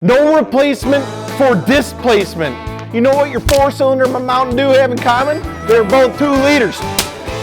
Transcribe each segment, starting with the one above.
No replacement for displacement. You know what your 4-cylinder and my Mountain Dew have in common? They're both 2 liters.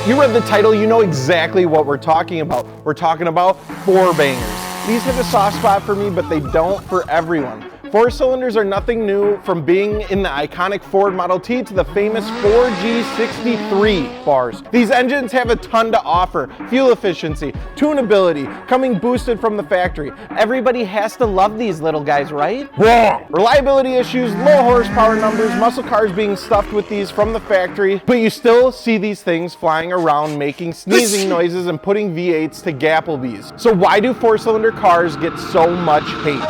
You read the title, you know exactly what we're talking about. We're talking about 4-bangers. These hit a soft spot for me, but they don't for everyone. 4-cylinders are nothing new, from being in the iconic Ford Model T to the famous 4G63 bars. These engines have a ton to offer: fuel efficiency, tunability, coming boosted from the factory. Everybody has to love these little guys, right? Wrong! Reliability issues, low horsepower numbers, muscle cars being stuffed with these from the factory, but you still see these things flying around making sneezing noises and putting V8s to Gapplebees. So why do 4-cylinder cars get so much hate?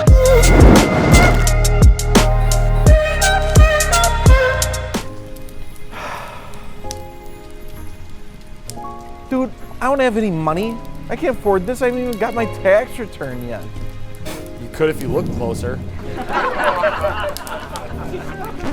Dude, I don't have any money. I can't afford this. I haven't even got my tax return yet. You could if you looked closer.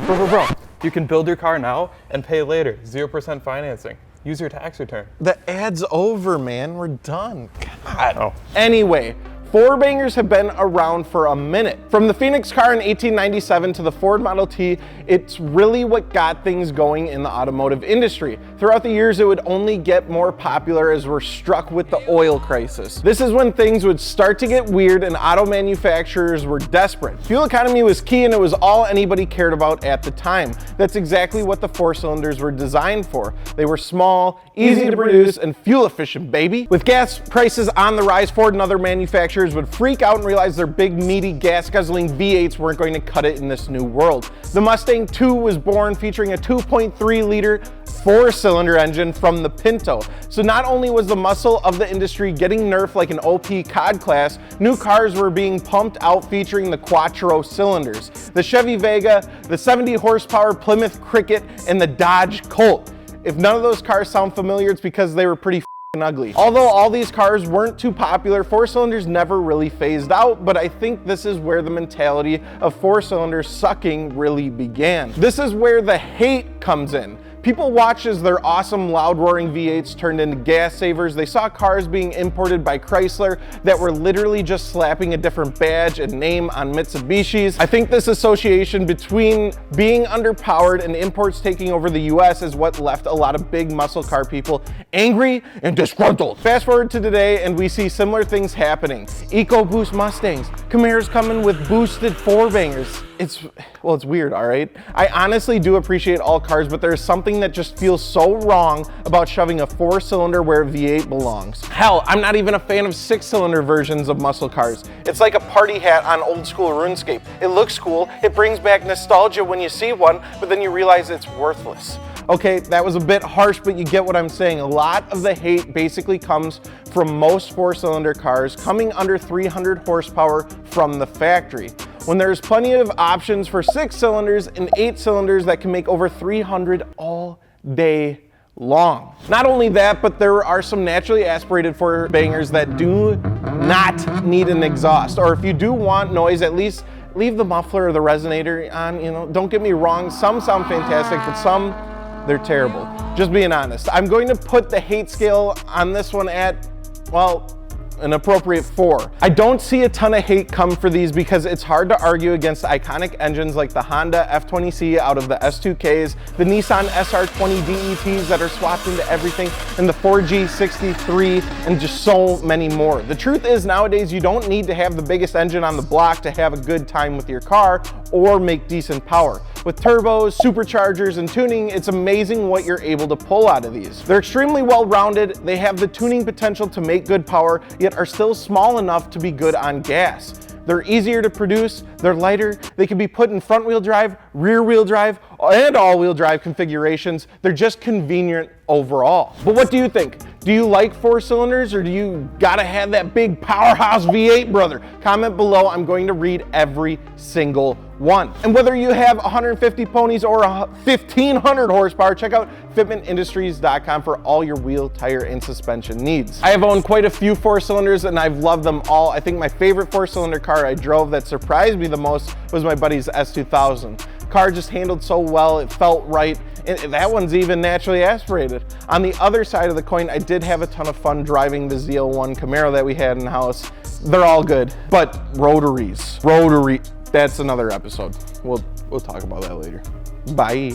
Bro. You can build your car now and pay later. 0% financing. Use your tax return. The ad's over, man. We're done. God. Oh. Anyway, 4-bangers have been around for a minute. From the Phoenix car in 1897 to the Ford Model T, it's really what got things going in the automotive industry. Throughout the years, it would only get more popular as we're struck with the oil crisis. This is when things would start to get weird and auto manufacturers were desperate. Fuel economy was key, and it was all anybody cared about at the time. That's exactly what the 4-cylinders were designed for. They were small, easy to produce, and fuel efficient, baby. With gas prices on the rise, Ford and other manufacturers would freak out and realize their big, meaty, gas-guzzling V8s weren't going to cut it in this new world. The Mustang II was born, featuring a 2.3-liter 4-cylinder engine from the Pinto. So not only was the muscle of the industry getting nerfed like an OP COD class, new cars were being pumped out featuring the Quattro cylinders. The Chevy Vega, the 70-horsepower Plymouth Cricket, and the Dodge Colt. If none of those cars sound familiar, it's because they were pretty ugly. Although all these cars weren't too popular, 4-cylinders never really phased out, but I think this is where the mentality of 4-cylinders sucking really began. This is where the hate comes in. People watched as their awesome loud roaring V8s turned into gas savers. They saw cars being imported by Chrysler that were literally just slapping a different badge and name on Mitsubishis. I think this association between being underpowered and imports taking over the US is what left a lot of big muscle car people angry and disgruntled. Fast forward to today and we see similar things happening. EcoBoost Mustangs, Camaros coming with boosted 4-bangers. It's weird, all right? I honestly do appreciate all cars, but there's something that just feels so wrong about shoving a 4-cylinder where V8 belongs. Hell, I'm not even a fan of 6-cylinder versions of muscle cars. It's like a party hat on old school RuneScape. It looks cool, it brings back nostalgia when you see one, but then you realize it's worthless. Okay, that was a bit harsh, but you get what I'm saying. A lot of the hate basically comes from most 4-cylinder cars coming under 300 horsepower from the factory, when there's plenty of options for 6-cylinders and 8-cylinders that can make over 300 all day long. Not only that, but there are some naturally aspirated 4-bangers that do not need an exhaust, or if you do want noise, at least leave the muffler or the resonator on. You know, don't get me wrong, some sound fantastic, but some, they're terrible. Just being honest. I'm going to put the hate scale on this one at, well, an appropriate 4. I don't see a ton of hate come for these because it's hard to argue against iconic engines like the Honda F20C out of the S2Ks, the Nissan SR20 DETs that are swapped into everything, and the 4G63, and just so many more. The truth is, nowadays you don't need to have the biggest engine on the block to have a good time with your car or make decent power. With turbos, superchargers, and tuning, it's amazing what you're able to pull out of these. They're extremely well-rounded, they have the tuning potential to make good power, yet are still small enough to be good on gas. They're easier to produce, they're lighter, they can be put in front-wheel drive, rear-wheel drive, and all-wheel drive configurations. They're just convenient overall. But what do you think? Do you like 4-cylinders, or do you gotta have that big powerhouse V8, brother? Comment below, I'm going to read every single one. And whether you have 150 ponies or 1,500 horsepower, check out FitmentIndustries.com for all your wheel, tire, and suspension needs. I have owned quite a few 4-cylinders and I've loved them all. I think my favorite 4-cylinder car I drove that surprised me the most was my buddy's S2000. Car just handled so well, it felt right, and that one's even naturally aspirated. On the other side of the coin, I did have a ton of fun driving the Z01 Camaro that we had in house. They're all good, but rotary That's another episode. We'll talk about that later. Bye.